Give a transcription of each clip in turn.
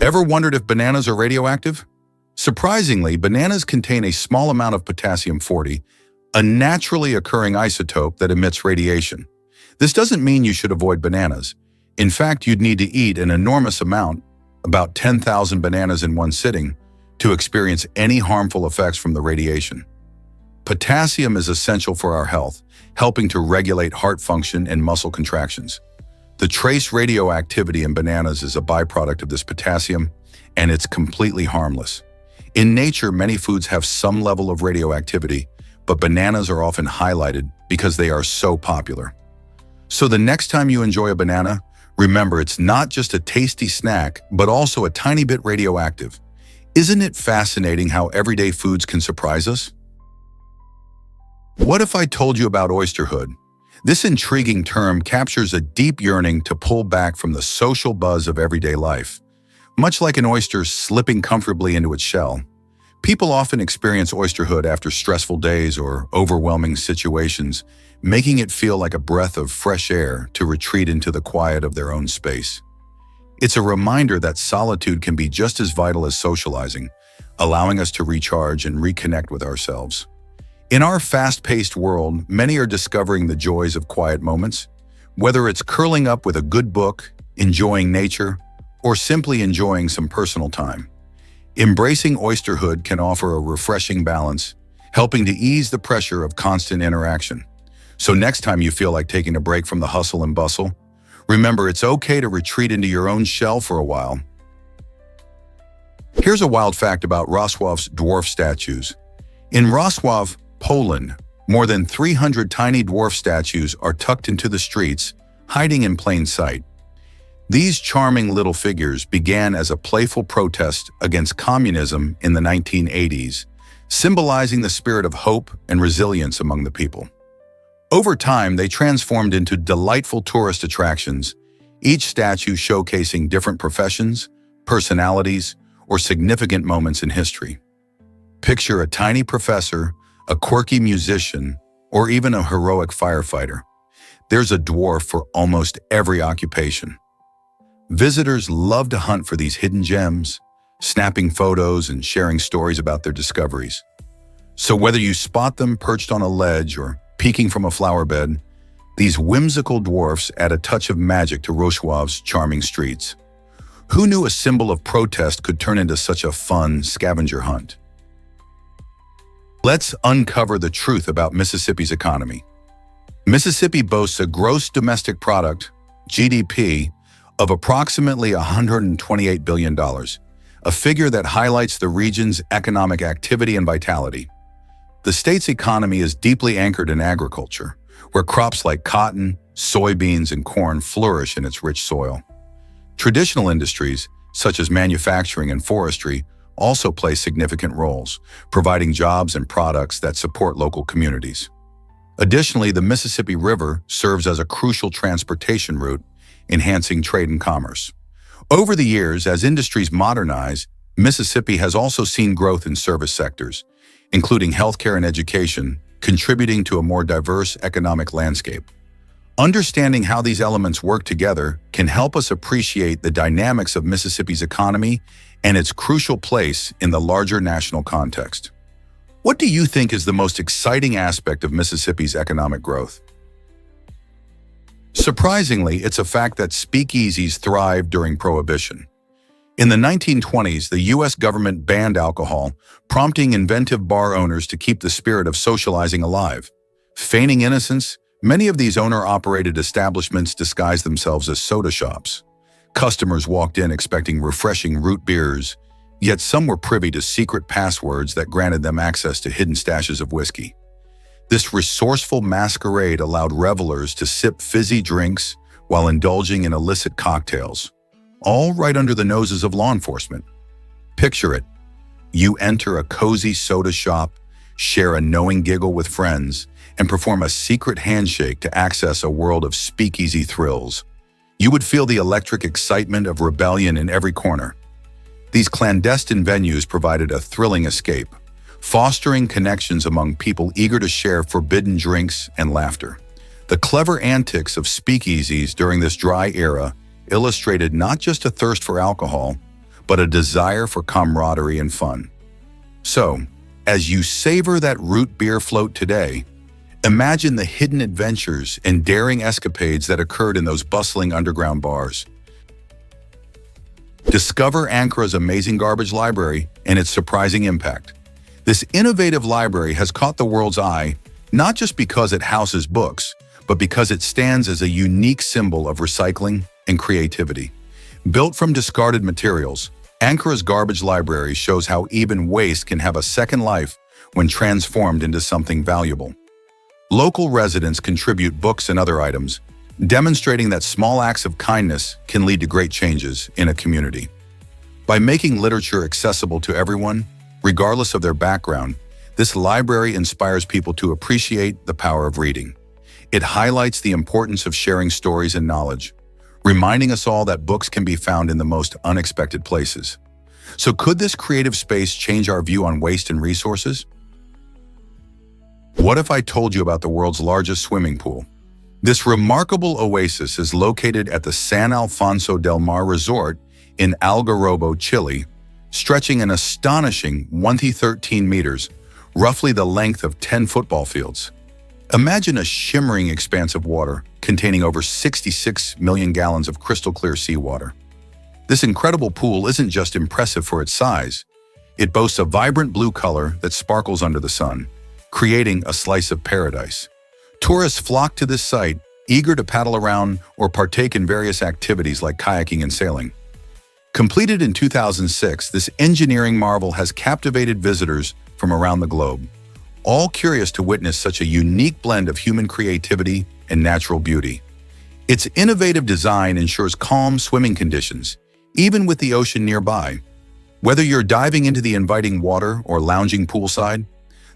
Ever wondered if bananas are radioactive? Surprisingly, bananas contain a small amount of potassium-40, a naturally occurring isotope that emits radiation. This doesn't mean you should avoid bananas. In fact, you'd need to eat an enormous amount, about 10,000 bananas in one sitting, to experience any harmful effects from the radiation. Potassium is essential for our health, helping to regulate heart function and muscle contractions. The trace radioactivity in bananas is a byproduct of this potassium, and it's completely harmless. In nature, many foods have some level of radioactivity, but bananas are often highlighted because they are so popular. So the next time you enjoy a banana, remember it's not just a tasty snack, but also a tiny bit radioactive. Isn't it fascinating how everyday foods can surprise us? What if I told you about oysterhood? This intriguing term captures a deep yearning to pull back from the social buzz of everyday life. Much like an oyster slipping comfortably into its shell, people often experience oysterhood after stressful days or overwhelming situations, making it feel like a breath of fresh air to retreat into the quiet of their own space. It's a reminder that solitude can be just as vital as socializing, allowing us to recharge and reconnect with ourselves. In our fast-paced world, many are discovering the joys of quiet moments. Whether it's curling up with a good book, enjoying nature, or simply enjoying some personal time. Embracing oysterhood can offer a refreshing balance, helping to ease the pressure of constant interaction. So next time you feel like taking a break from the hustle and bustle, remember it's okay to retreat into your own shell for a while. Here's a wild fact about Wrocław's dwarf statues. In Wrocław, Poland, more than 300 tiny dwarf statues are tucked into the streets, hiding in plain sight. These charming little figures began as a playful protest against communism in the 1980s, symbolizing the spirit of hope and resilience among the people. Over time, they transformed into delightful tourist attractions, each statue showcasing different professions, personalities, or significant moments in history. Picture a tiny professor, a quirky musician, or even a heroic firefighter. There's a dwarf for almost every occupation. Visitors love to hunt for these hidden gems, snapping photos and sharing stories about their discoveries. So whether you spot them perched on a ledge or peeking from a flower bed, these whimsical dwarfs add a touch of magic to Wrocław's charming streets. Who knew a symbol of protest could turn into such a fun scavenger hunt? Let's uncover the truth about Mississippi's economy. Mississippi boasts a gross domestic product, GDP, of approximately $128 billion, a figure that highlights the region's economic activity and vitality. The state's economy is deeply anchored in agriculture, where crops like cotton, soybeans, and corn flourish in its rich soil. Traditional industries, such as manufacturing and forestry, also play significant roles, providing jobs and products that support local communities. Additionally, the Mississippi River serves as a crucial transportation route, enhancing trade and commerce. Over the years, as industries modernize, Mississippi has also seen growth in service sectors, including healthcare and education, contributing to a more diverse economic landscape. Understanding how these elements work together can help us appreciate the dynamics of Mississippi's economy and its crucial place in the larger national context. What do you think is the most exciting aspect of Mississippi's economic growth? Surprisingly, it's a fact that speakeasies thrived during Prohibition. In the 1920s, the U.S. government banned alcohol, prompting inventive bar owners to keep the spirit of socializing alive. Feigning innocence, many of these owner-operated establishments disguised themselves as soda shops. Customers walked in expecting refreshing root beers, yet some were privy to secret passwords that granted them access to hidden stashes of whiskey. This resourceful masquerade allowed revelers to sip fizzy drinks while indulging in illicit cocktails, all right under the noses of law enforcement. Picture it. You enter a cozy soda shop, share a knowing giggle with friends, and perform a secret handshake to access a world of speakeasy thrills. You would feel the electric excitement of rebellion in every corner. These clandestine venues provided a thrilling escape, fostering connections among people eager to share forbidden drinks and laughter. The clever antics of speakeasies during this dry era illustrated not just a thirst for alcohol, but a desire for camaraderie and fun. So, as you savor that root beer float today, imagine the hidden adventures and daring escapades that occurred in those bustling underground bars. Discover Ankara's amazing garbage library and its surprising impact. This innovative library has caught the world's eye not just because it houses books, but because it stands as a unique symbol of recycling and creativity. Built from discarded materials, Ankara's garbage library shows how even waste can have a second life when transformed into something valuable. Local residents contribute books and other items, demonstrating that small acts of kindness can lead to great changes in a community. By making literature accessible to everyone, regardless of their background, this library inspires people to appreciate the power of reading. It highlights the importance of sharing stories and knowledge, reminding us all that books can be found in the most unexpected places. So could this creative space change our view on waste and resources? What if I told you about the world's largest swimming pool? This remarkable oasis is located at the San Alfonso del Mar Resort in Algarrobo, Chile, stretching an astonishing 113 meters, roughly the length of 10 football fields. Imagine a shimmering expanse of water containing over 66 million gallons of crystal clear seawater. This incredible pool isn't just impressive for its size. It boasts a vibrant blue color that sparkles under the sun, creating a slice of paradise. Tourists flock to this site, eager to paddle around or partake in various activities like kayaking and sailing. Completed in 2006, this engineering marvel has captivated visitors from around the globe, all curious to witness such a unique blend of human creativity and natural beauty. Its innovative design ensures calm swimming conditions, even with the ocean nearby. Whether you're diving into the inviting water or lounging poolside,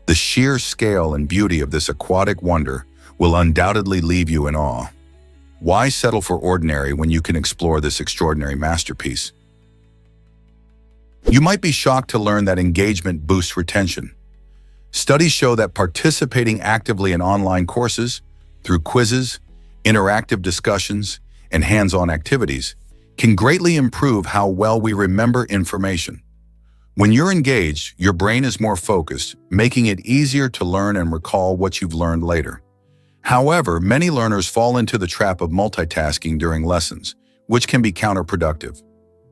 the sheer scale and beauty of this aquatic wonder will undoubtedly leave you in awe. Why settle for ordinary when you can explore this extraordinary masterpiece? You might be shocked to learn that engagement boosts retention. Studies show that participating actively in online courses, through quizzes, interactive discussions, and hands-on activities, can greatly improve how well we remember information. When you're engaged, your brain is more focused, making it easier to learn and recall what you've learned later. However, many learners fall into the trap of multitasking during lessons, which can be counterproductive.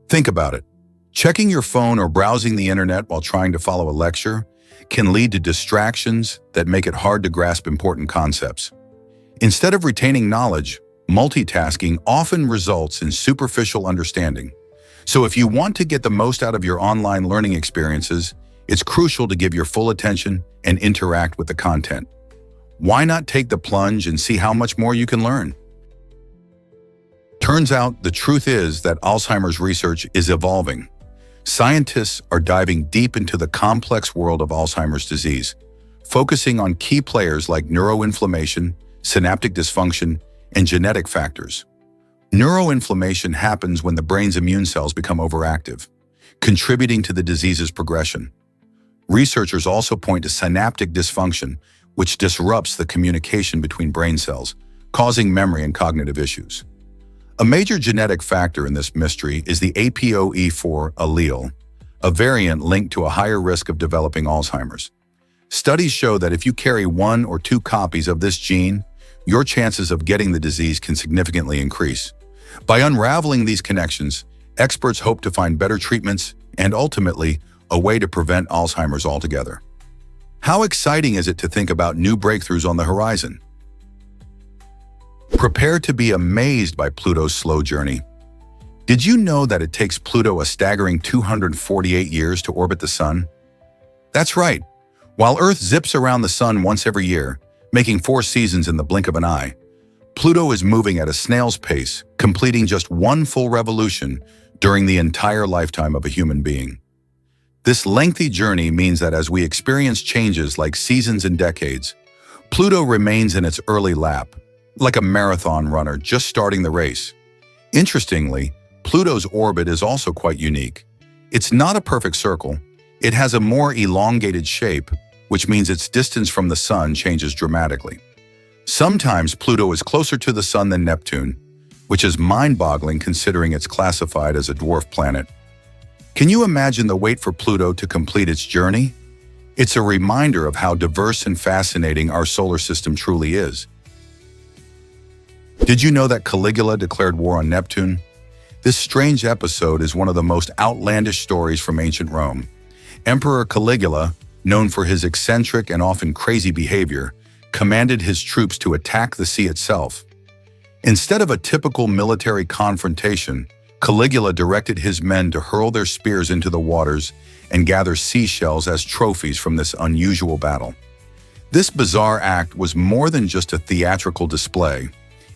Think about it. Checking your phone or browsing the internet while trying to follow a lecture can lead to distractions that make it hard to grasp important concepts. Instead of retaining knowledge, multitasking often results in superficial understanding. So if you want to get the most out of your online learning experiences, it's crucial to give your full attention and interact with the content. Why not take the plunge and see how much more you can learn? Turns out the truth is that Alzheimer's research is evolving. Scientists are diving deep into the complex world of Alzheimer's disease, focusing on key players like neuroinflammation, synaptic dysfunction, and genetic factors. Neuroinflammation happens when the brain's immune cells become overactive, contributing to the disease's progression. Researchers also point to synaptic dysfunction, which disrupts the communication between brain cells, causing memory and cognitive issues. A major genetic factor in this mystery is the APOE4 allele, a variant linked to a higher risk of developing Alzheimer's. Studies show that if you carry 1 or 2 copies of this gene, your chances of getting the disease can significantly increase. By unraveling these connections, experts hope to find better treatments and ultimately a way to prevent Alzheimer's altogether. How exciting is it to think about new breakthroughs on the horizon? Prepare to be amazed by Pluto's slow journey. Did you know that it takes Pluto a staggering 248 years to orbit the Sun? That's right. While Earth zips around the Sun once every year, making 4 seasons in the blink of an eye, Pluto is moving at a snail's pace, completing just 1 full revolution during the entire lifetime of a human being. This lengthy journey means that as we experience changes like seasons and decades, Pluto remains in its early lap, like a marathon runner just starting the race. Interestingly, Pluto's orbit is also quite unique. It's not a perfect circle. It has a more elongated shape, which means its distance from the Sun changes dramatically. Sometimes Pluto is closer to the Sun than Neptune, which is mind-boggling considering it's classified as a dwarf planet. Can you imagine the wait for Pluto to complete its journey? It's a reminder of how diverse and fascinating our solar system truly is. Did you know that Caligula declared war on Neptune? This strange episode is one of the most outlandish stories from ancient Rome. Emperor Caligula, known for his eccentric and often crazy behavior, commanded his troops to attack the sea itself. Instead of a typical military confrontation, Caligula directed his men to hurl their spears into the waters and gather seashells as trophies from this unusual battle. This bizarre act was more than just a theatrical display.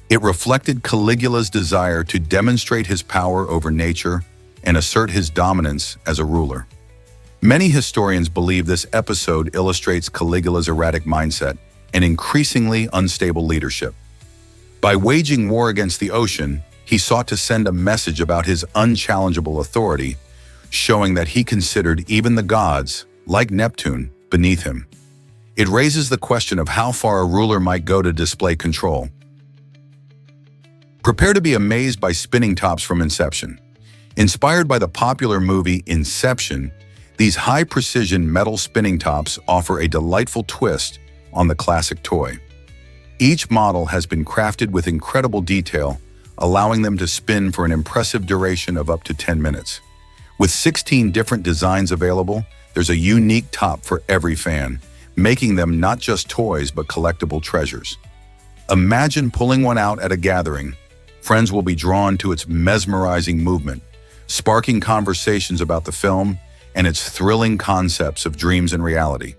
It reflected Caligula's desire to demonstrate his power over nature and assert his dominance as a ruler. Many historians believe this episode illustrates Caligula's erratic mindset and increasingly unstable leadership. By waging war against the ocean, he sought to send a message about his unchallengeable authority, showing that he considered even the gods, like Neptune, beneath him. It raises the question of how far a ruler might go to display control. Prepare to be amazed by spinning tops from Inception. Inspired by the popular movie Inception, these high-precision metal spinning tops offer a delightful twist on the classic toy. Each model has been crafted with incredible detail, allowing them to spin for an impressive duration of up to 10 minutes. With 16 different designs available, there's a unique top for every fan, making them not just toys but collectible treasures. Imagine pulling one out at a gathering. Friends will be drawn to its mesmerizing movement, sparking conversations about the film and its thrilling concepts of dreams and reality.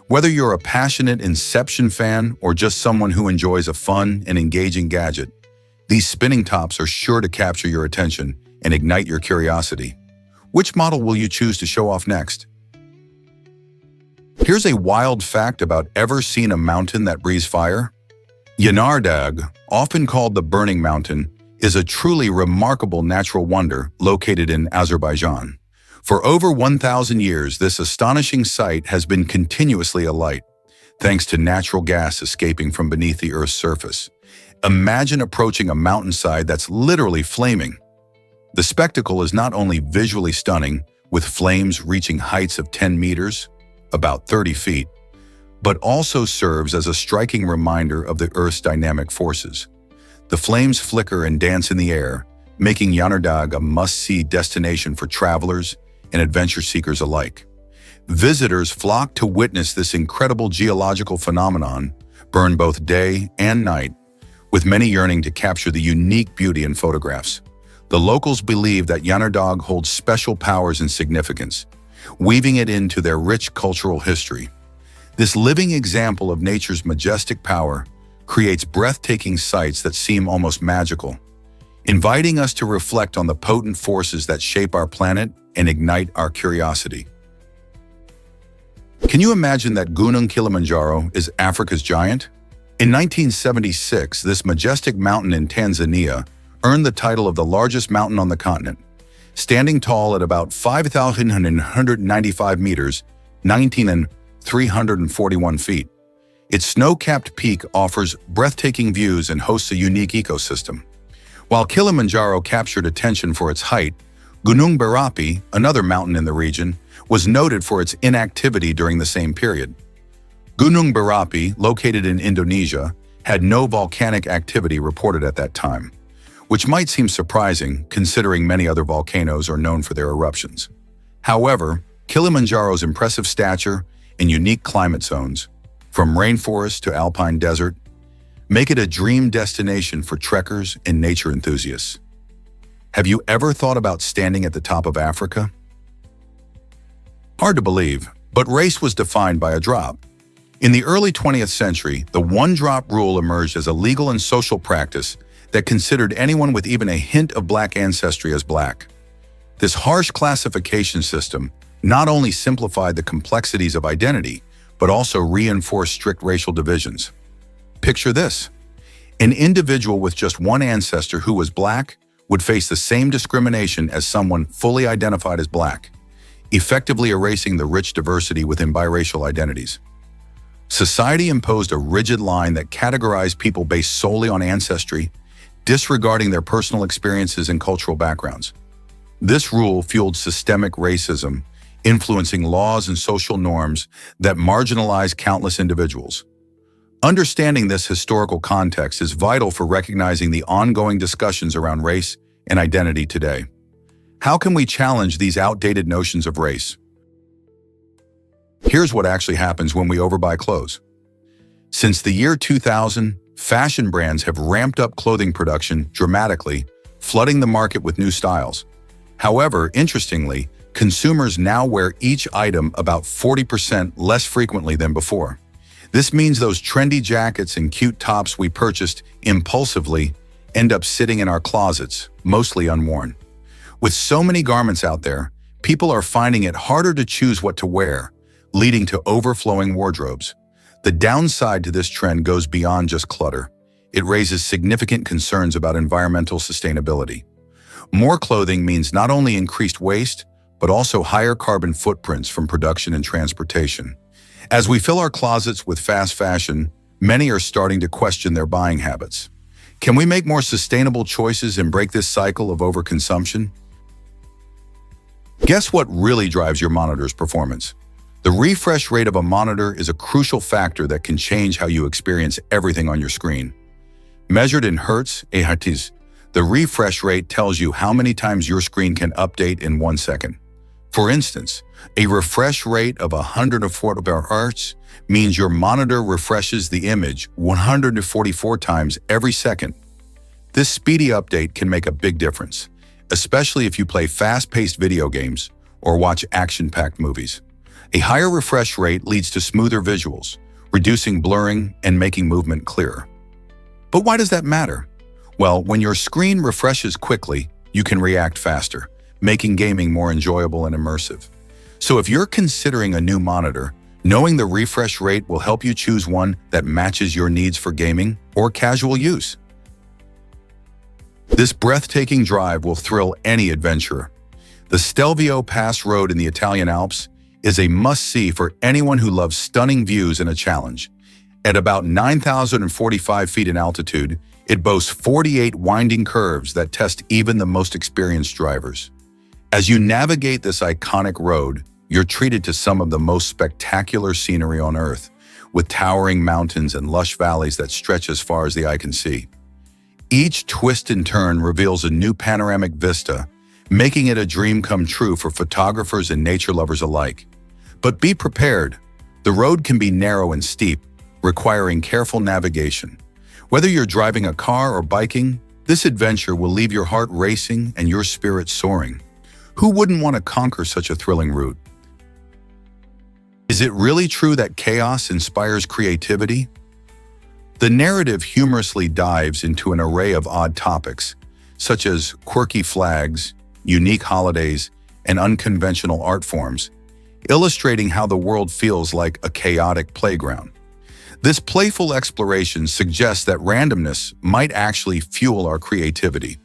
Whether you're a passionate Inception fan or just someone who enjoys a fun and engaging gadget, these spinning tops are sure to capture your attention and ignite your curiosity. Which model will you choose to show off next? Here's a wild fact about ever seen a mountain that breathes fire? Yanardag, often called the Burning Mountain, is a truly remarkable natural wonder located in Azerbaijan. For over 1,000 years, this astonishing site has been continuously alight, thanks to natural gas escaping from beneath the Earth's surface. Imagine approaching a mountainside that's literally flaming. The spectacle is not only visually stunning, with flames reaching heights of 10 meters, about 30 feet, but also serves as a striking reminder of the Earth's dynamic forces. The flames flicker and dance in the air, making Yanardag a must-see destination for travelers and adventure seekers alike. Visitors flock to witness this incredible geological phenomenon, burn both day and night, with many yearning to capture the unique beauty in photographs. The locals believe that Yanardog holds special powers and significance, weaving it into their rich cultural history. This living example of nature's majestic power creates breathtaking sights that seem almost magical, inviting us to reflect on the potent forces that shape our planet and ignite our curiosity. Can you imagine that Gunung Kilimanjaro is Africa's giant? In 1976, this majestic mountain in Tanzania earned the title of the largest mountain on the continent, standing tall at about 5,195 meters, 19,341 feet. Its snow-capped peak offers breathtaking views and hosts a unique ecosystem. While Kilimanjaro captured attention for its height, Gunung Berapi, another mountain in the region, was noted for its inactivity during the same period. Gunung Berapi, located in Indonesia, had no volcanic activity reported at that time, which might seem surprising considering many other volcanoes are known for their eruptions. However, Kilimanjaro's impressive stature and unique climate zones, from rainforest to alpine desert, make it a dream destination for trekkers and nature enthusiasts. Have you ever thought about standing at the top of Africa? Hard to believe, but race was defined by a drop. In the early 20th century, the one-drop rule emerged as a legal and social practice that considered anyone with even a hint of black ancestry as black. This harsh classification system not only simplified the complexities of identity, but also reinforced strict racial divisions. Picture this: an individual with just one ancestor who was black would face the same discrimination as someone fully identified as black, effectively erasing the rich diversity within biracial identities. Society imposed a rigid line that categorized people based solely on ancestry, disregarding their personal experiences and cultural backgrounds. This rule fueled systemic racism, influencing laws and social norms that marginalize countless individuals. Understanding this historical context is vital for recognizing the ongoing discussions around race and identity today. How can we challenge these outdated notions of race? Here's what actually happens when we overbuy clothes. Since the year 2000, fashion brands have ramped up clothing production dramatically, flooding the market with new styles. However, interestingly, consumers now wear each item about 40% less frequently than before. This means those trendy jackets and cute tops we purchased impulsively end up sitting in our closets, mostly unworn. With so many garments out there, people are finding it harder to choose what to wear, leading to overflowing wardrobes. The downside to this trend goes beyond just clutter. It raises significant concerns about environmental sustainability. More clothing means not only increased waste, but also higher carbon footprints from production and transportation. As we fill our closets with fast fashion, many are starting to question their buying habits. Can we make more sustainable choices and break this cycle of overconsumption? Guess what really drives your monitor's performance? The refresh rate of a monitor is a crucial factor that can change how you experience everything on your screen. Measured in hertz, the refresh rate tells you how many times your screen can update in 1 second. For instance, a refresh rate of 140 Hz means your monitor refreshes the image 144 times every second. This speedy update can make a big difference, especially if you play fast-paced video games or watch action-packed movies. A higher refresh rate leads to smoother visuals, reducing blurring and making movement clearer. But why does that matter? Well, when your screen refreshes quickly, you can react faster, making gaming more enjoyable and immersive. So if you're considering a new monitor, knowing the refresh rate will help you choose one that matches your needs for gaming or casual use. This breathtaking drive will thrill any adventurer. The Stelvio Pass Road in the Italian Alps is a must-see for anyone who loves stunning views and a challenge. At about 9,045 feet in altitude, it boasts 48 winding curves that test even the most experienced drivers. As you navigate this iconic road, you're treated to some of the most spectacular scenery on Earth, with towering mountains and lush valleys that stretch as far as the eye can see. Each twist and turn reveals a new panoramic vista, making it a dream come true for photographers and nature lovers alike. But be prepared. The road can be narrow and steep, requiring careful navigation. Whether you're driving a car or biking, this adventure will leave your heart racing and your spirit soaring. Who wouldn't want to conquer such a thrilling route? Is it really true that chaos inspires creativity? The narrative humorously dives into an array of odd topics, such as quirky flags, unique holidays, and unconventional art forms, illustrating how the world feels like a chaotic playground. This playful exploration suggests that randomness might actually fuel our creativity.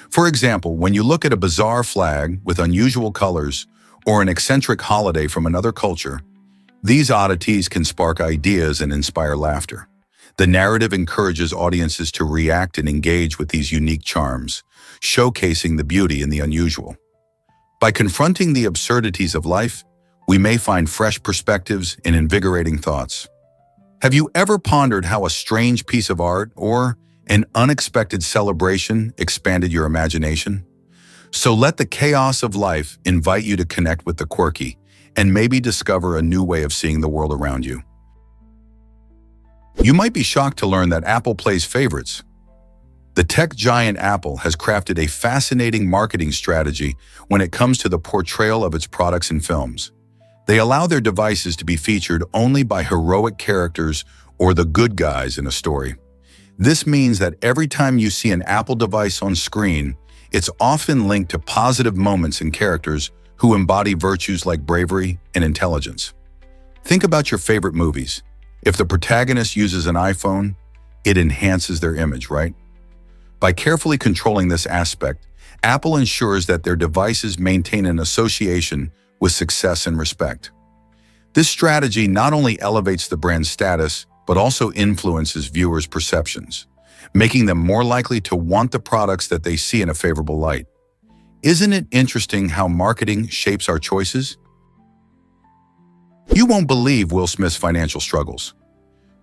For example, when you look at a bizarre flag with unusual colors or an eccentric holiday from another culture, these oddities can spark ideas and inspire laughter. The narrative encourages audiences to react and engage with these unique charms, showcasing the beauty in the unusual. By confronting the absurdities of life, we may find fresh perspectives and invigorating thoughts. Have you ever pondered how a strange piece of art or an unexpected celebration expanded your imagination? So let the chaos of life invite you to connect with the quirky and maybe discover a new way of seeing the world around you. You might be shocked to learn that Apple plays favorites. The tech giant Apple has crafted a fascinating marketing strategy when it comes to the portrayal of its products and films. They allow their devices to be featured only by heroic characters or the good guys in a story. This means that every time you see an Apple device on screen, it's often linked to positive moments and characters who embody virtues like bravery and intelligence. Think about your favorite movies. If the protagonist uses an iPhone, it enhances their image, right? By carefully controlling this aspect, Apple ensures that their devices maintain an association with success and respect. This strategy not only elevates the brand's status, but also influences viewers' perceptions, making them more likely to want the products that they see in a favorable light. Isn't it interesting how marketing shapes our choices? You won't believe Will Smith's financial struggles.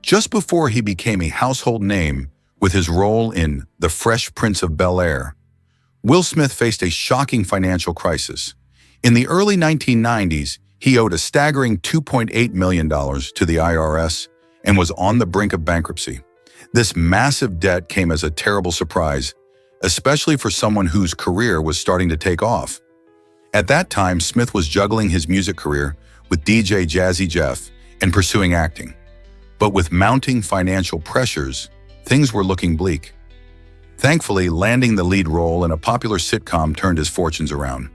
Just before he became a household name with his role in The Fresh Prince of Bel-Air, Will Smith faced a shocking financial crisis. In the early 1990s, he owed a staggering $2.8 million to the IRS and was on the brink of bankruptcy. This massive debt came as a terrible surprise, especially for someone whose career was starting to take off. At that time, Smith was juggling his music career with DJ Jazzy Jeff and pursuing acting. But with mounting financial pressures, things were looking bleak. Thankfully, landing the lead role in a popular sitcom turned his fortunes around.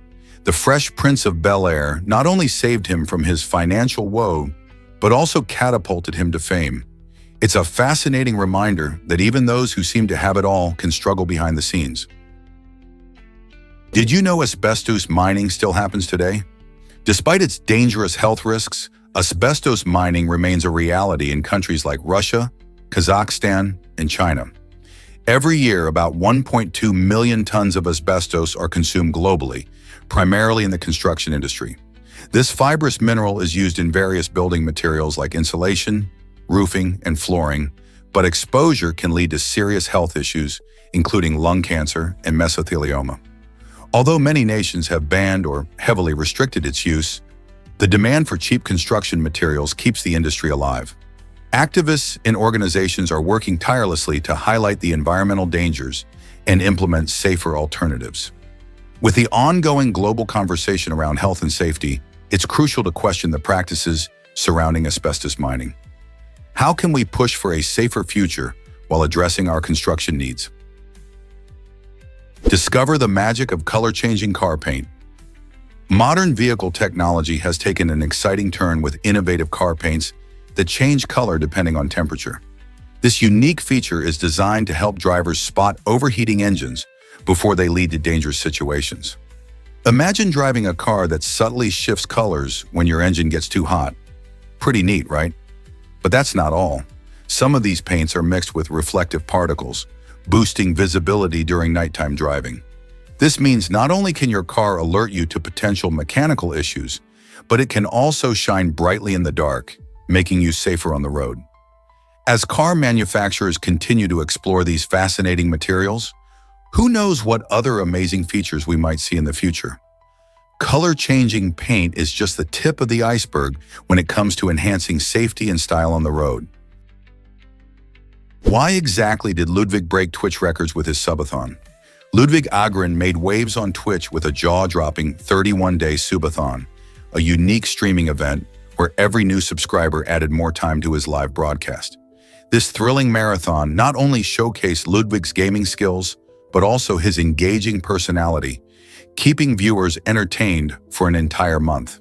The Fresh Prince of Bel-Air not only saved him from his financial woe, but also catapulted him to fame. It's a fascinating reminder that even those who seem to have it all can struggle behind the scenes. Did you know asbestos mining still happens today? Despite its dangerous health risks, asbestos mining remains a reality in countries like Russia, Kazakhstan, and China. Every year, about 1.2 million tons of asbestos are consumed globally, primarily in the construction industry. This fibrous mineral is used in various building materials like insulation, roofing, and flooring, but exposure can lead to serious health issues, including lung cancer and mesothelioma. Although many nations have banned or heavily restricted its use, the demand for cheap construction materials keeps the industry alive. Activists and organizations are working tirelessly to highlight the environmental dangers and implement safer alternatives. With the ongoing global conversation around health and safety, it's crucial to question the practices surrounding asbestos mining. How can we push for a safer future while addressing our construction needs? Discover the magic of color-changing car paint. Modern vehicle technology has taken an exciting turn with innovative car paints that change color depending on temperature. This unique feature is designed to help drivers spot overheating engines before they lead to dangerous situations. Imagine driving a car that subtly shifts colors when your engine gets too hot. Pretty neat, right? But that's not all. Some of these paints are mixed with reflective particles, boosting visibility during nighttime driving. This means not only can your car alert you to potential mechanical issues, but it can also shine brightly in the dark, making you safer on the road. As car manufacturers continue to explore these fascinating materials, who knows what other amazing features we might see in the future? Color-changing paint is just the tip of the iceberg when it comes to enhancing safety and style on the road. Why exactly did Ludwig break Twitch records with his subathon? Ludwig Agren made waves on Twitch with a jaw-dropping 31-day subathon, a unique streaming event where every new subscriber added more time to his live broadcast. This thrilling marathon not only showcased Ludwig's gaming skills, but also his engaging personality, keeping viewers entertained for an entire month.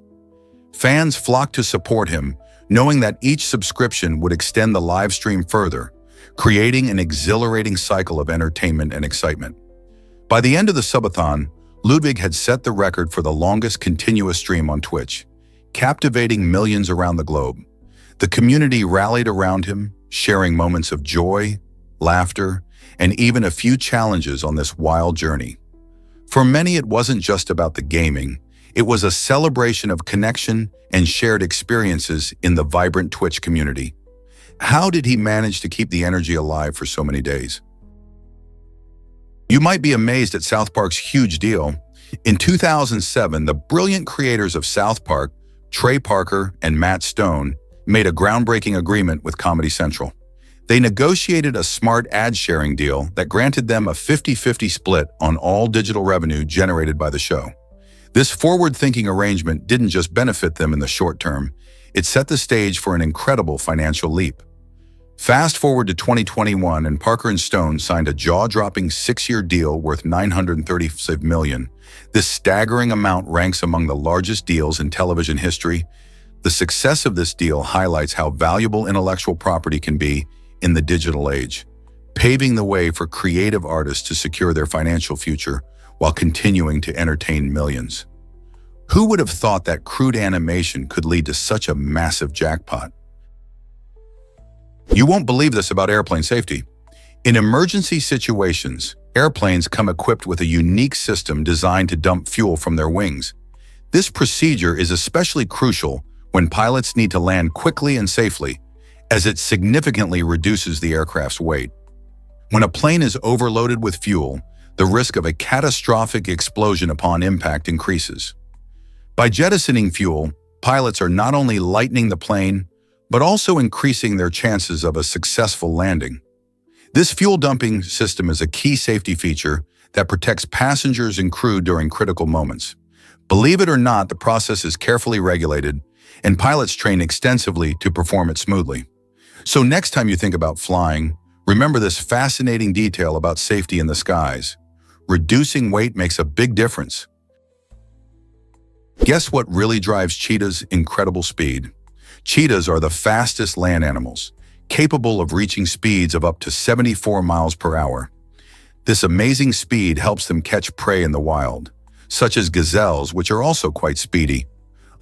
Fans flocked to support him, knowing that each subscription would extend the live stream further, creating an exhilarating cycle of entertainment and excitement. By the end of the subathon, Ludwig had set the record for the longest continuous stream on Twitch, captivating millions around the globe. The community rallied around him, sharing moments of joy, laughter, and even a few challenges on this wild journey. For many, it wasn't just about the gaming. It was a celebration of connection and shared experiences in the vibrant Twitch community. How did he manage to keep the energy alive for so many days? You might be amazed at South Park's huge deal. In 2007, the brilliant creators of South Park, Trey Parker and Matt Stone, made a groundbreaking agreement with Comedy Central. They negotiated a smart ad-sharing deal that granted them a 50-50 split on all digital revenue generated by the show. This forward-thinking arrangement didn't just benefit them in the short term, it set the stage for an incredible financial leap. Fast forward to 2021 and Parker and Stone signed a jaw-dropping 6-year deal worth $936 million. This staggering amount ranks among the largest deals in television history. The success of this deal highlights how valuable intellectual property can be in the digital age, paving the way for creative artists to secure their financial future while continuing to entertain millions. Who would have thought that crude animation could lead to such a massive jackpot? You won't believe this about airplane safety. In emergency situations, Airplanes come equipped with a unique system designed to dump fuel from their wings. This procedure is especially crucial when pilots need to land quickly and safely, as it significantly reduces the aircraft's weight. When a plane is overloaded with fuel, the risk of a catastrophic explosion upon impact increases. By jettisoning fuel, pilots are not only lightening the plane, but also increasing their chances of a successful landing. This fuel dumping system is a key safety feature that protects passengers and crew during critical moments. Believe it or not, the process is carefully regulated, and pilots train extensively to perform it smoothly. So next time you think about flying, remember this fascinating detail about safety in the skies. Reducing weight makes a big difference. Guess what really drives cheetahs' incredible speed? Cheetahs are the fastest land animals, capable of reaching speeds of up to 74 miles per hour. This amazing speed helps them catch prey in the wild, such as gazelles, which are also quite speedy.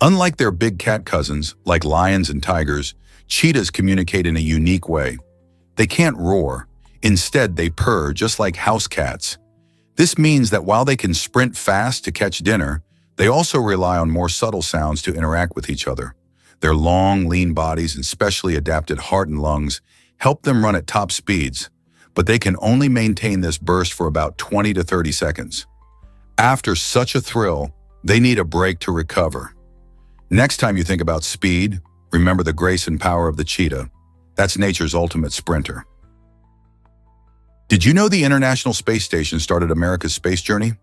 Unlike their big cat cousins, like lions and tigers, cheetahs communicate in a unique way. They can't roar. Instead, they purr just like house cats. This means that while they can sprint fast to catch dinner, they also rely on more subtle sounds to interact with each other. Their long, lean bodies and specially adapted heart and lungs help them run at top speeds, but they can only maintain this burst for about 20 to 30 seconds. After such a thrill, they need a break to recover. Next time you think about speed, remember the grace and power of the cheetah. That's nature's ultimate sprinter. Did you know the International Space Station started America's space journey?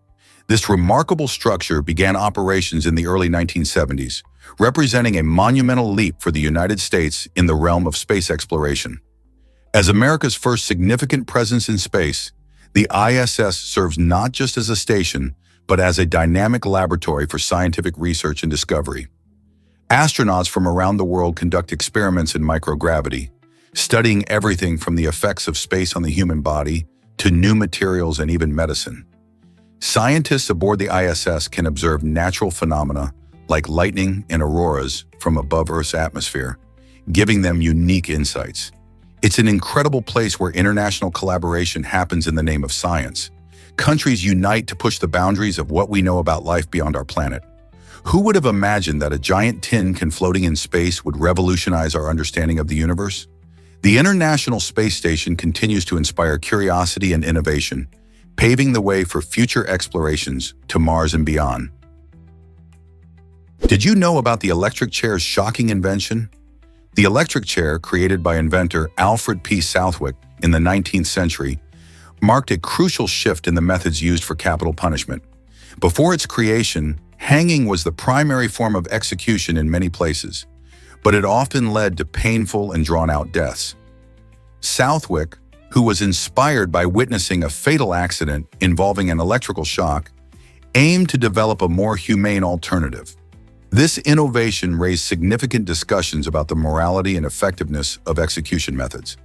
This remarkable structure began operations in the early 1970s, representing a monumental leap for the United States in the realm of space exploration. As America's first significant presence in space, the ISS serves not just as a station, but as a dynamic laboratory for scientific research and discovery. Astronauts from around the world conduct experiments in microgravity, studying everything from the effects of space on the human body to new materials and even medicine. Scientists aboard the ISS can observe natural phenomena like lightning and auroras from above Earth's atmosphere, giving them unique insights. It's an incredible place where international collaboration happens in the name of science. Countries unite to push the boundaries of what we know about life beyond our planet. Who would have imagined that a giant tin can floating in space would revolutionize our understanding of the universe? The International Space Station continues to inspire curiosity and innovation, paving the way for future explorations to Mars and beyond. Did you know about the electric chair's shocking invention? The electric chair, created by inventor Alfred P. Southwick in the 19th century, marked a crucial shift in the methods used for capital punishment. Before its creation, hanging was the primary form of execution in many places, but it often led to painful and drawn-out deaths. Southwick, who was inspired by witnessing a fatal accident involving an electrical shock, aimed to develop a more humane alternative. This innovation raised significant discussions about the morality and effectiveness of execution methods.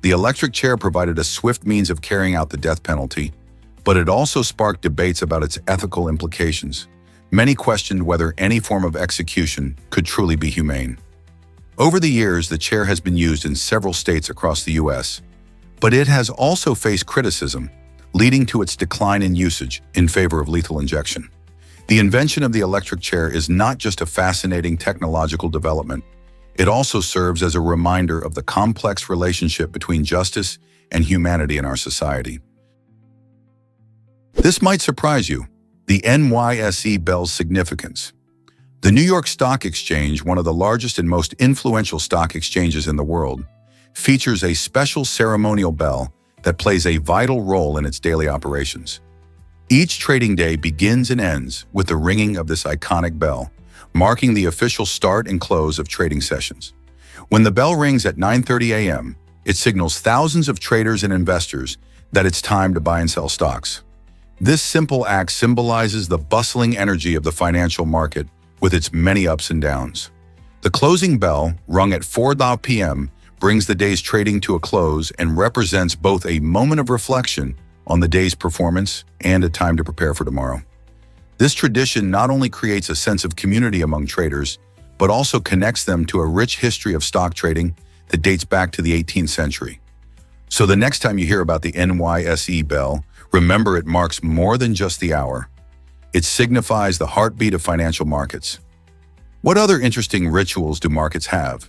The electric chair provided a swift means of carrying out the death penalty, but it also sparked debates about its ethical implications. Many questioned whether any form of execution could truly be humane. Over the years, the chair has been used in several states across the U.S., but it has also faced criticism, leading to its decline in usage in favor of lethal injection. The invention of the electric chair is not just a fascinating technological development, it also serves as a reminder of the complex relationship between justice and humanity in our society. This might surprise you, the NYSE bell's significance. The New York Stock Exchange, one of the largest and most influential stock exchanges in the world, features a special ceremonial bell that plays a vital role in its daily operations. Each trading day begins and ends with the ringing of this iconic bell, marking the official start and close of trading sessions. When the bell rings at 9:30 a.m., it signals thousands of traders and investors that it's time to buy and sell stocks. This simple act symbolizes the bustling energy of the financial market with its many ups and downs. The closing bell, rung at 4 p.m., brings the day's trading to a close and represents both a moment of reflection on the day's performance and a time to prepare for tomorrow. This tradition not only creates a sense of community among traders, but also connects them to a rich history of stock trading that dates back to the 18th century. So the next time you hear about the NYSE bell, Remember, it marks more than just the hour. It signifies the heartbeat of financial markets. What other interesting rituals do markets have?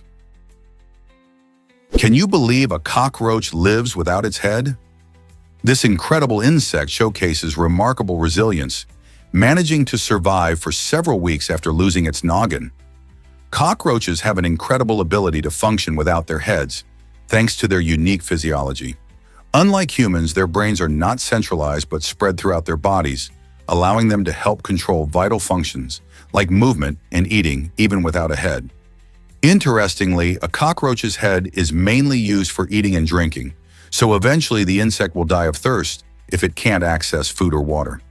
Can you believe a cockroach lives without its head? This incredible insect showcases remarkable resilience, managing to survive for several weeks after losing its noggin. Cockroaches have an incredible ability to function without their heads, thanks to their unique physiology. Unlike humans, their brains are not centralized but spread throughout their bodies, allowing them to help control vital functions like movement and eating even without a head. Interestingly, a cockroach's head is mainly used for eating and drinking, so eventually the insect will die of thirst if it can't access food or water.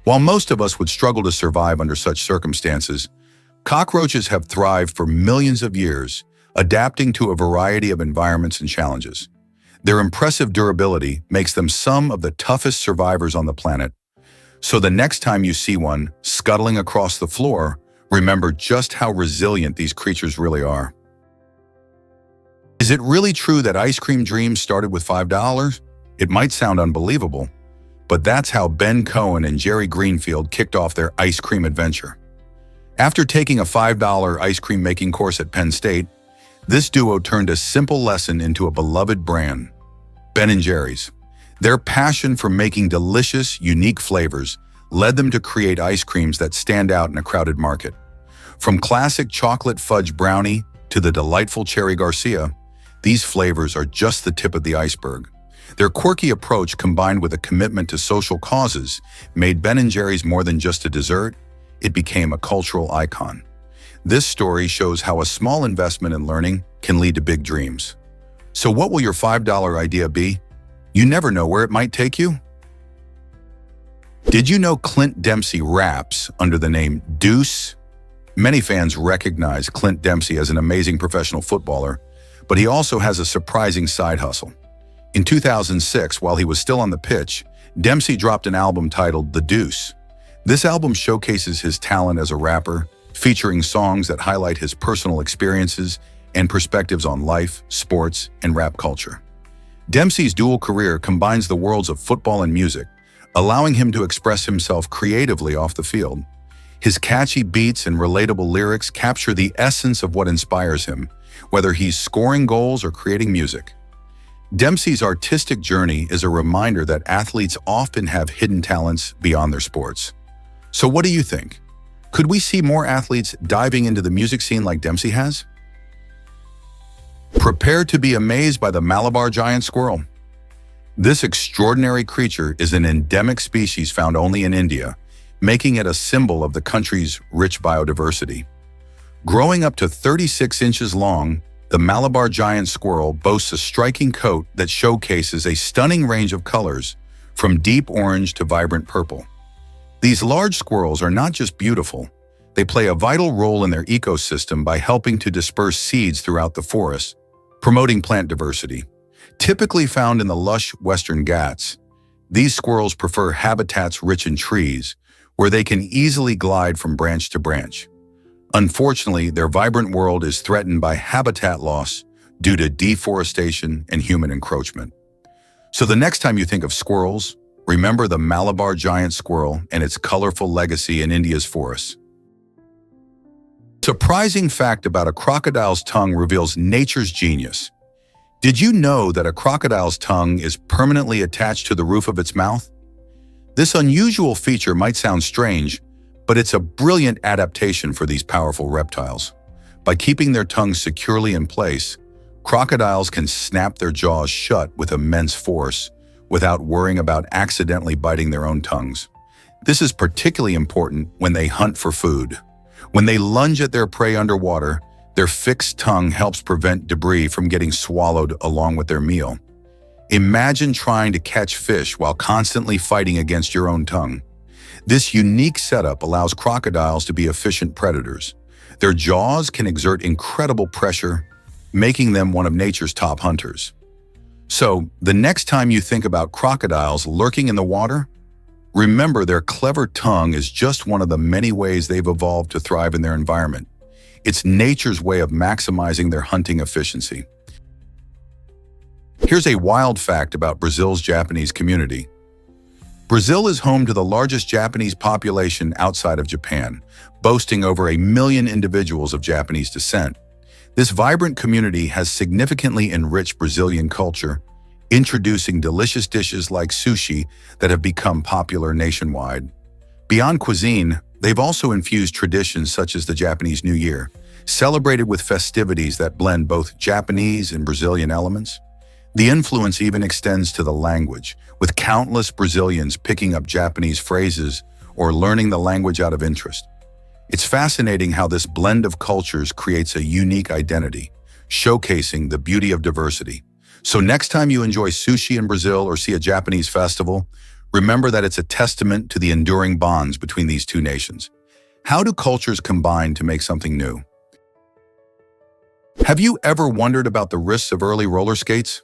While most of us would struggle to survive under such circumstances, cockroaches have thrived for millions of years, adapting to a variety of environments and challenges. Their impressive durability makes them some of the toughest survivors on the planet. So the next time you see one scuttling across the floor, remember just how resilient these creatures really are. Is it really true that ice cream dreams started with $5? It might sound unbelievable, but that's how Ben Cohen and Jerry Greenfield kicked off their ice cream adventure. After taking a $5 ice cream making course at Penn State, this duo turned a simple lesson into a beloved brand, Ben & Jerry's. Their passion for making delicious, unique flavors led them to create ice creams that stand out in a crowded market. From classic chocolate fudge brownie to the delightful cherry Garcia, these flavors are just the tip of the iceberg. Their quirky approach, combined with a commitment to social causes, made Ben & Jerry's more than just a dessert. It became a cultural icon. This story shows how a small investment in learning can lead to big dreams. So what will your $5 idea be? You never know where it might take you. Did you know Clint Dempsey raps under the name Deuce? Many fans recognize Clint Dempsey as an amazing professional footballer, but he also has a surprising side hustle. In 2006, while he was still on the pitch, Dempsey dropped an album titled The Deuce. This album showcases his talent as a rapper, featuring songs that highlight his personal experiences and perspectives on life, sports, and rap culture. Dempsey's dual career combines the worlds of football and music, allowing him to express himself creatively off the field. His catchy beats and relatable lyrics capture the essence of what inspires him, whether he's scoring goals or creating music. Dempsey's artistic journey is a reminder that athletes often have hidden talents beyond their sports. So what do you think? Could we see more athletes diving into the music scene like Dempsey has? Prepare to be amazed by the Malabar giant squirrel. This extraordinary creature is an endemic species found only in India, making it a symbol of the country's rich biodiversity. Growing up to 36 inches long, the Malabar giant squirrel boasts a striking coat that showcases a stunning range of colors, from deep orange to vibrant purple. These large squirrels are not just beautiful, they play a vital role in their ecosystem by helping to disperse seeds throughout the forest, promoting plant diversity. Typically found in the lush Western Ghats, these squirrels prefer habitats rich in trees, where they can easily glide from branch to branch. Unfortunately, their vibrant world is threatened by habitat loss due to deforestation and human encroachment. So the next time you think of squirrels, remember the Malabar giant squirrel and its colorful legacy in India's forests. Surprising fact about a crocodile's tongue reveals nature's genius. Did you know that a crocodile's tongue is permanently attached to the roof of its mouth? This unusual feature might sound strange, but it's a brilliant adaptation for these powerful reptiles. By keeping their tongues securely in place, crocodiles can snap their jaws shut with immense force without worrying about accidentally biting their own tongues. This is particularly important when they hunt for food. When they lunge at their prey underwater, their fixed tongue helps prevent debris from getting swallowed along with their meal. Imagine trying to catch fish while constantly fighting against your own tongue. This unique setup allows crocodiles to be efficient predators. Their jaws can exert incredible pressure, making them one of nature's top hunters. So, the next time you think about crocodiles lurking in the water, remember their clever tongue is just one of the many ways they've evolved to thrive in their environment. It's nature's way of maximizing their hunting efficiency. Here's a wild fact about Brazil's Japanese community. Brazil is home to the largest Japanese population outside of Japan, boasting over 1 million individuals of Japanese descent. This vibrant community has significantly enriched Brazilian culture, introducing delicious dishes like sushi that have become popular nationwide. Beyond cuisine, they've also infused traditions such as the Japanese New Year, celebrated with festivities that blend both Japanese and Brazilian elements. The influence even extends to the language, with countless Brazilians picking up Japanese phrases or learning the language out of interest. It's fascinating how this blend of cultures creates a unique identity, showcasing the beauty of diversity. So next time you enjoy sushi in Brazil or see a Japanese festival, remember that it's a testament to the enduring bonds between these two nations. How do cultures combine to make something new? Have you ever wondered about the risks of early roller skates?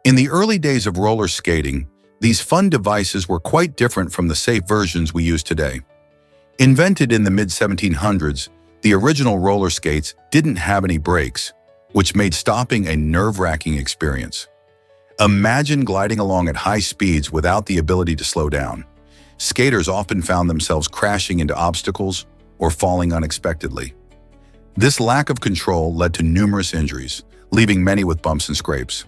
In the early days of roller skating, these fun devices were quite different from the safe versions we use today. Invented in the mid-1700s, the original roller skates didn't have any brakes, which made stopping a nerve-wracking experience. Imagine gliding along at high speeds without the ability to slow down. Skaters often found themselves crashing into obstacles or falling unexpectedly. This lack of control led to numerous injuries, leaving many with bumps and scrapes.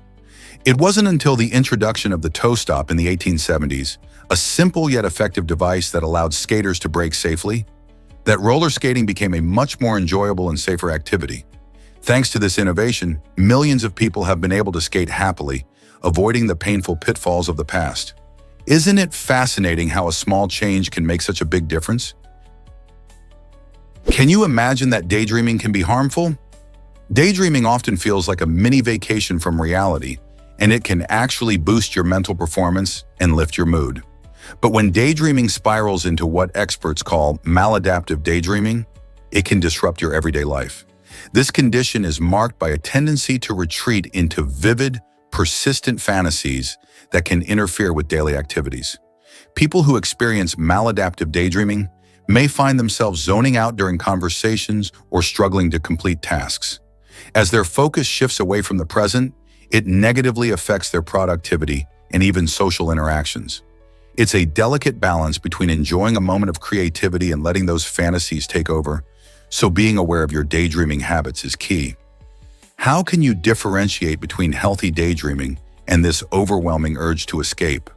It wasn't until the introduction of the toe stop in the 1870s, a simple yet effective device that allowed skaters to brake safely, that roller skating became a much more enjoyable and safer activity. Thanks to this innovation, millions of people have been able to skate happily, avoiding the painful pitfalls of the past. Isn't it fascinating how a small change can make such a big difference? Can you imagine that daydreaming can be harmful? Daydreaming often feels like a mini vacation from reality, and it can actually boost your mental performance and lift your mood. But when daydreaming spirals into what experts call maladaptive daydreaming, it can disrupt your everyday life. This condition is marked by a tendency to retreat into vivid, persistent fantasies that can interfere with daily activities. People who experience maladaptive daydreaming may find themselves zoning out during conversations or struggling to complete tasks. As their focus shifts away from the present, it negatively affects their productivity and even social interactions. It's a delicate balance between enjoying a moment of creativity and letting those fantasies take over, so being aware of your daydreaming habits is key. How can you differentiate between healthy daydreaming and this overwhelming urge to escape?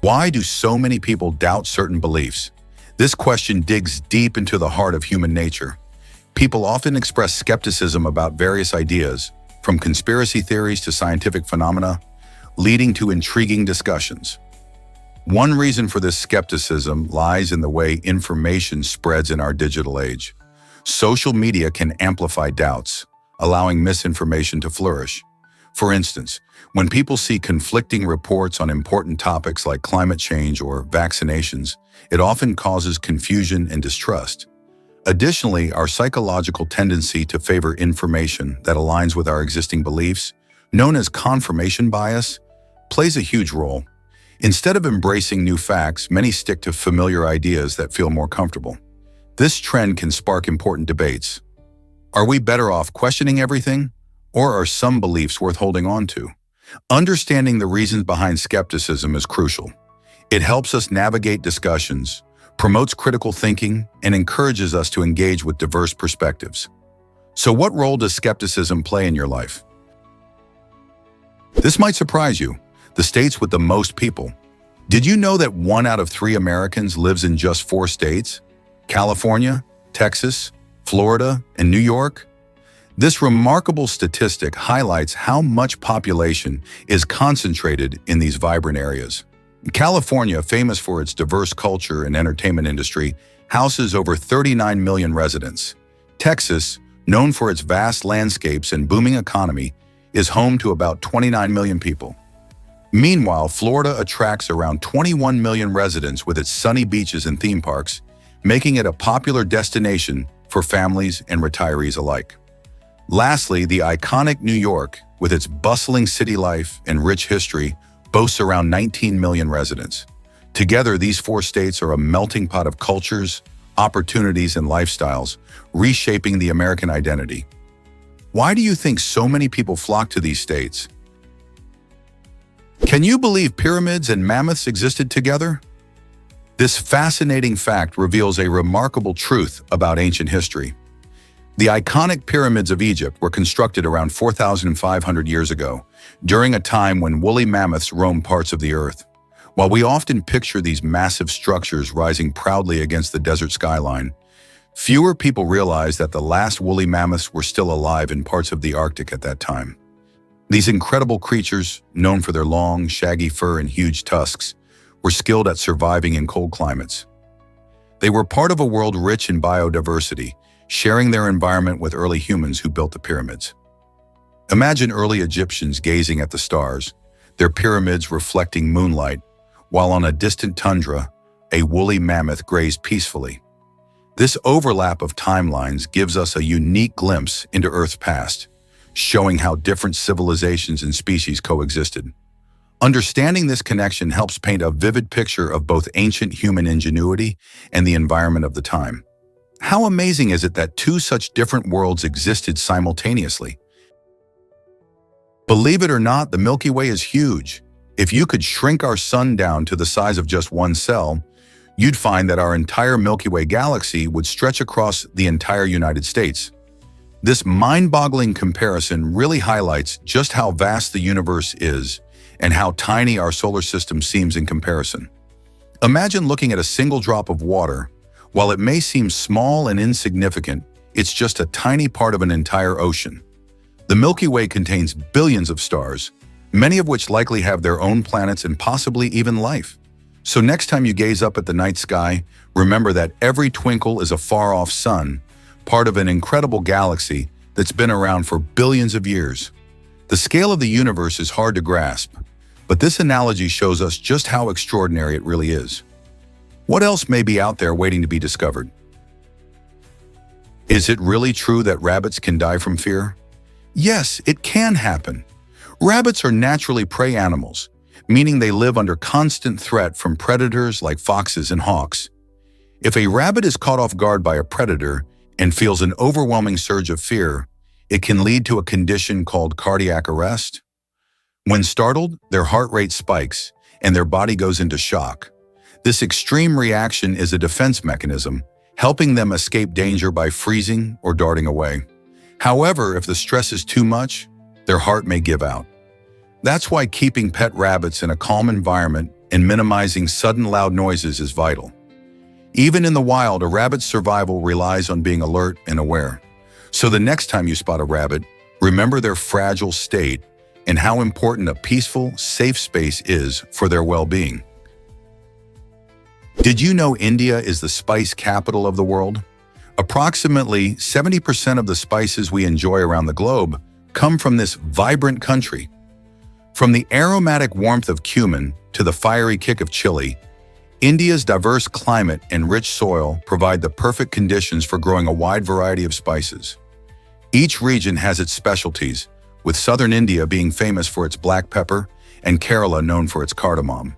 Why do so many people doubt certain beliefs? This question digs deep into the heart of human nature. People often express skepticism about various ideas, from conspiracy theories to scientific phenomena, leading to intriguing discussions. One reason for this skepticism lies in the way information spreads in our digital age. Social media can amplify doubts, allowing misinformation to flourish. For instance, when people see conflicting reports on important topics like climate change or vaccinations, it often causes confusion and distrust. Additionally, our psychological tendency to favor information that aligns with our existing beliefs, known as confirmation bias, plays a huge role. Instead of embracing new facts, many stick to familiar ideas that feel more comfortable. This trend can spark important debates. Are we better off questioning everything, or are some beliefs worth holding on to? Understanding the reasons behind skepticism is crucial. It helps us navigate discussions, promotes critical thinking, and encourages us to engage with diverse perspectives. So what role does skepticism play in your life? This might surprise you. The states with the most people. Did you know that 1 out of 3 Americans lives in just 4 states? California, Texas, Florida, and New York? This remarkable statistic highlights how much population is concentrated in these vibrant areas. California, famous for its diverse culture and entertainment industry, houses over 39 million residents. Texas, known for its vast landscapes and booming economy, is home to about 29 million people. Meanwhile, Florida attracts around 21 million residents with its sunny beaches and theme parks, making it a popular destination for families and retirees alike. Lastly, the iconic New York, with its bustling city life and rich history, boasts around 19 million residents. Together, these 4 states are a melting pot of cultures, opportunities, and lifestyles, reshaping the American identity. Why do you think so many people flock to these states? Can you believe pyramids and mammoths existed together? This fascinating fact reveals a remarkable truth about ancient history. The iconic pyramids of Egypt were constructed around 4,500 years ago, during a time when woolly mammoths roamed parts of the earth. While we often picture these massive structures rising proudly against the desert skyline, fewer people realize that the last woolly mammoths were still alive in parts of the Arctic at that time. These incredible creatures, known for their long, shaggy fur and huge tusks, were skilled at surviving in cold climates. They were part of a world rich in biodiversity, sharing their environment with early humans who built the pyramids. Imagine early Egyptians gazing at the stars, their pyramids reflecting moonlight, while on a distant tundra, a woolly mammoth grazed peacefully. This overlap of timelines gives us a unique glimpse into Earth's past, showing how different civilizations and species coexisted. Understanding this connection helps paint a vivid picture of both ancient human ingenuity and the environment of the time. How amazing is it that two such different worlds existed simultaneously? Believe it or not, the Milky Way is huge. If you could shrink our sun down to the size of just one cell, you'd find that our entire Milky Way galaxy would stretch across the entire United States. This mind-boggling comparison really highlights just how vast the universe is and how tiny our solar system seems in comparison. Imagine looking at a single drop of water. While it may seem small and insignificant, it's just a tiny part of an entire ocean. The Milky Way contains billions of stars, many of which likely have their own planets and possibly even life. So next time you gaze up at the night sky, remember that every twinkle is a far-off sun, part of an incredible galaxy that's been around for billions of years. The scale of the universe is hard to grasp, but this analogy shows us just how extraordinary it really is. What else may be out there waiting to be discovered? Is it really true that rabbits can die from fear? Yes, it can happen. Rabbits are naturally prey animals, meaning they live under constant threat from predators like foxes and hawks. If a rabbit is caught off guard by a predator and feels an overwhelming surge of fear, it can lead to a condition called cardiac arrest. When startled, their heart rate spikes and their body goes into shock. This extreme reaction is a defense mechanism, helping them escape danger by freezing or darting away. However, if the stress is too much, their heart may give out. That's why keeping pet rabbits in a calm environment and minimizing sudden loud noises is vital. Even in the wild, a rabbit's survival relies on being alert and aware. So the next time you spot a rabbit, remember their fragile state and how important a peaceful, safe space is for their well-being. Did you know India is the spice capital of the world? Approximately 70% of the spices we enjoy around the globe come from this vibrant country. From the aromatic warmth of cumin to the fiery kick of chili, India's diverse climate and rich soil provide the perfect conditions for growing a wide variety of spices. Each region has its specialties, with southern India being famous for its black pepper and Kerala known for its cardamom.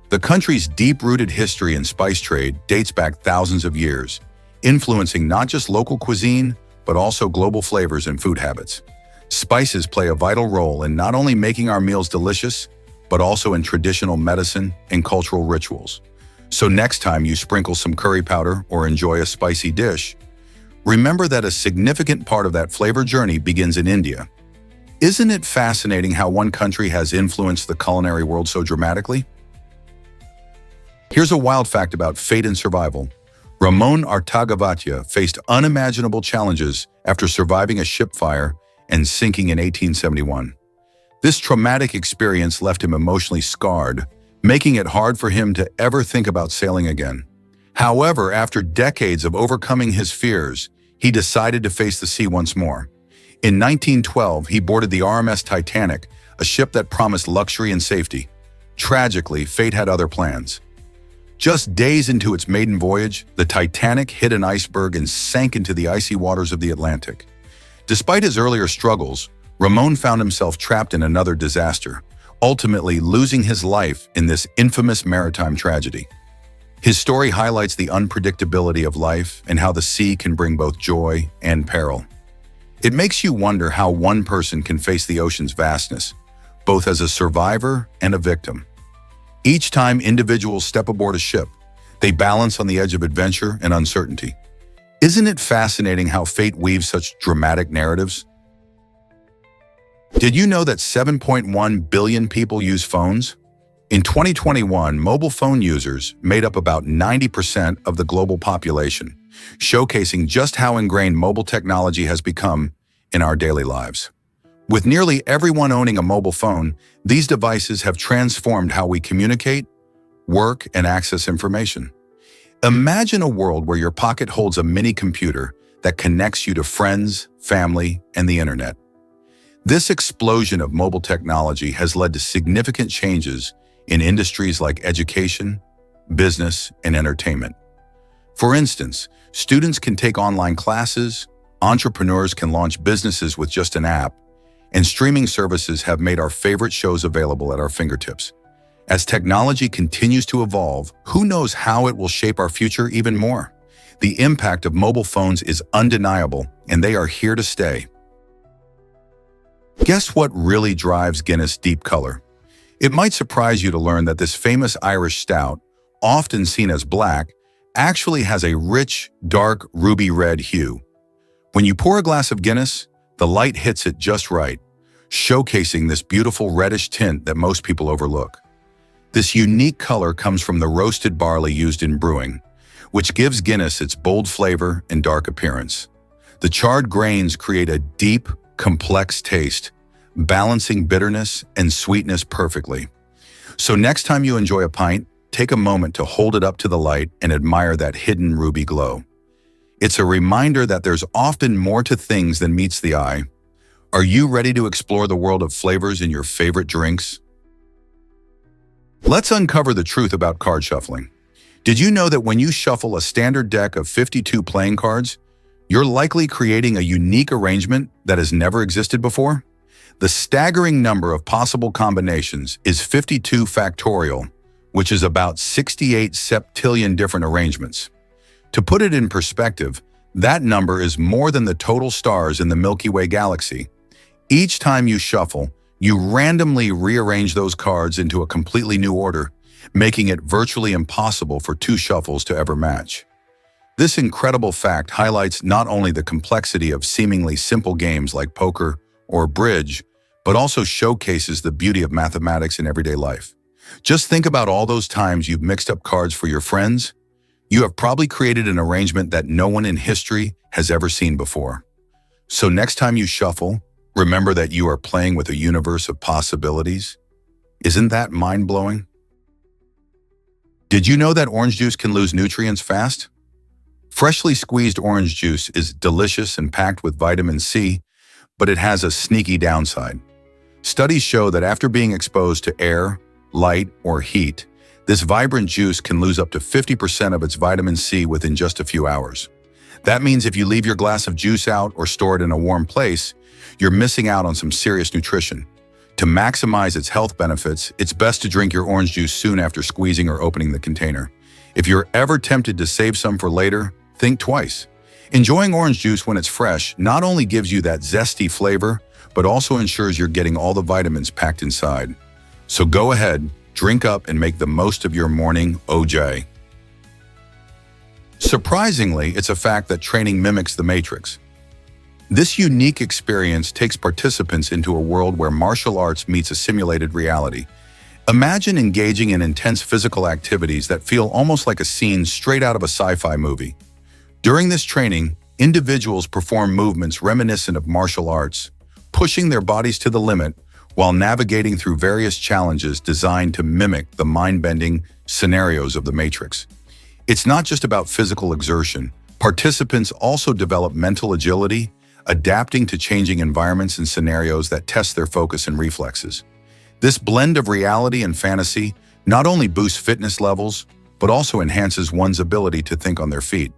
The country's deep-rooted history and spice trade dates back thousands of years, influencing not just local cuisine, but also global flavors and food habits. Spices play a vital role in not only making our meals delicious, but also in traditional medicine and cultural rituals. So next time you sprinkle some curry powder or enjoy a spicy dish, remember that a significant part of that flavor journey begins in India. Isn't it fascinating how one country has influenced the culinary world so dramatically? Here's a wild fact about fate and survival. Ramon Artagavatia faced unimaginable challenges after surviving a ship fire and sinking in 1871. This traumatic experience left him emotionally scarred, making it hard for him to ever think about sailing again. However, after decades of overcoming his fears, he decided to face the sea once more. In 1912, he boarded the RMS Titanic, a ship that promised luxury and safety. Tragically, fate had other plans. Just days into its maiden voyage, the Titanic hit an iceberg and sank into the icy waters of the Atlantic. Despite his earlier struggles, Ramon found himself trapped in another disaster, ultimately losing his life in this infamous maritime tragedy. His story highlights the unpredictability of life and how the sea can bring both joy and peril. It makes you wonder how one person can face the ocean's vastness, both as a survivor and a victim. Each time individuals step aboard a ship, they balance on the edge of adventure and uncertainty. Isn't it fascinating how fate weaves such dramatic narratives? Did you know that 7.1 billion people use phones? In 2021, mobile phone users made up about 90% of the global population, showcasing just how ingrained mobile technology has become in our daily lives. With nearly everyone owning a mobile phone, these devices have transformed how we communicate, work, and access information. Imagine a world where your pocket holds a mini computer that connects you to friends, family, and the internet. This explosion of mobile technology has led to significant changes in industries like education, business, and entertainment. For instance, students can take online classes, entrepreneurs can launch businesses with just an app, and streaming services have made our favorite shows available at our fingertips. As technology continues to evolve, who knows how it will shape our future even more? The impact of mobile phones is undeniable, and they are here to stay. Guess what really drives Guinness Deep Color? It might surprise you to learn that this famous Irish stout, often seen as black, actually has a rich, dark, ruby red hue. When you pour a glass of Guinness, the light hits it just right, showcasing this beautiful reddish tint that most people overlook. This unique color comes from the roasted barley used in brewing, which gives Guinness its bold flavor and dark appearance. The charred grains create a deep, complex taste, balancing bitterness and sweetness perfectly. So next time you enjoy a pint, take a moment to hold it up to the light and admire that hidden ruby glow. It's a reminder that there's often more to things than meets the eye. Are you ready to explore the world of flavors in your favorite drinks? Let's uncover the truth about card shuffling. Did you know that when you shuffle a standard deck of 52 playing cards, you're likely creating a unique arrangement that has never existed before? The staggering number of possible combinations is 52 factorial, which is about 68 septillion different arrangements. To put it in perspective, that number is more than the total stars in the Milky Way galaxy. Each time you shuffle, you randomly rearrange those cards into a completely new order, making it virtually impossible for two shuffles to ever match. This incredible fact highlights not only the complexity of seemingly simple games like poker or bridge, but also showcases the beauty of mathematics in everyday life. Just think about all those times you've mixed up cards for your friends. You have probably created an arrangement that no one in history has ever seen before. So next time you shuffle, remember that you are playing with a universe of possibilities. Isn't that mind-blowing? Did you know that orange juice can lose nutrients fast? Freshly squeezed orange juice is delicious and packed with vitamin C, but it has a sneaky downside. Studies show that after being exposed to air, light, or heat, this vibrant juice can lose up to 50% of its vitamin C within just a few hours. That means if you leave your glass of juice out or store it in a warm place, you're missing out on some serious nutrition. To maximize its health benefits, it's best to drink your orange juice soon after squeezing or opening the container. If you're ever tempted to save some for later, think twice. Enjoying orange juice when it's fresh not only gives you that zesty flavor, but also ensures you're getting all the vitamins packed inside. So go ahead, drink up and make the most of your morning OJ. Surprisingly, it's a fact that training mimics the Matrix. This unique experience takes participants into a world where martial arts meets a simulated reality. Imagine engaging in intense physical activities that feel almost like a scene straight out of a sci-fi movie. During this training, individuals perform movements reminiscent of martial arts, pushing their bodies to the limit while navigating through various challenges designed to mimic the mind-bending scenarios of the Matrix. It's not just about physical exertion. Participants also develop mental agility, adapting to changing environments and scenarios that test their focus and reflexes. This blend of reality and fantasy not only boosts fitness levels, but also enhances one's ability to think on their feet.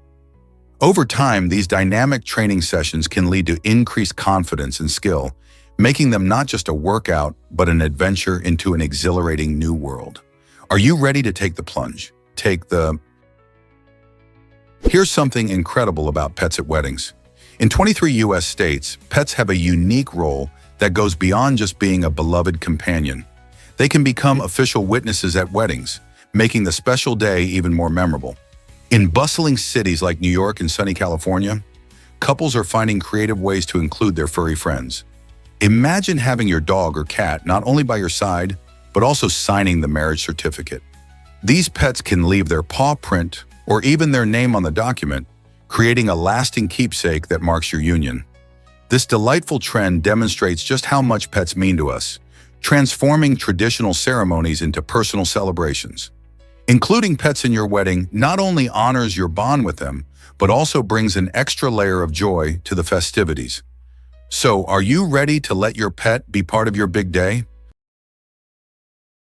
Over time, these dynamic training sessions can lead to increased confidence and skill, making them not just a workout, but an adventure into an exhilarating new world. Are you ready to take the plunge? Here's something incredible about pets at weddings. In 23 U.S. states, pets have a unique role that goes beyond just being a beloved companion. They can become official witnesses at weddings, making the special day even more memorable. In bustling cities like New York and sunny California, couples are finding creative ways to include their furry friends. Imagine having your dog or cat not only by your side, but also signing the marriage certificate. These pets can leave their paw print or even their name on the document, creating a lasting keepsake that marks your union. This delightful trend demonstrates just how much pets mean to us, transforming traditional ceremonies into personal celebrations. Including pets in your wedding not only honors your bond with them, but also brings an extra layer of joy to the festivities. So, are you ready to let your pet be part of your big day?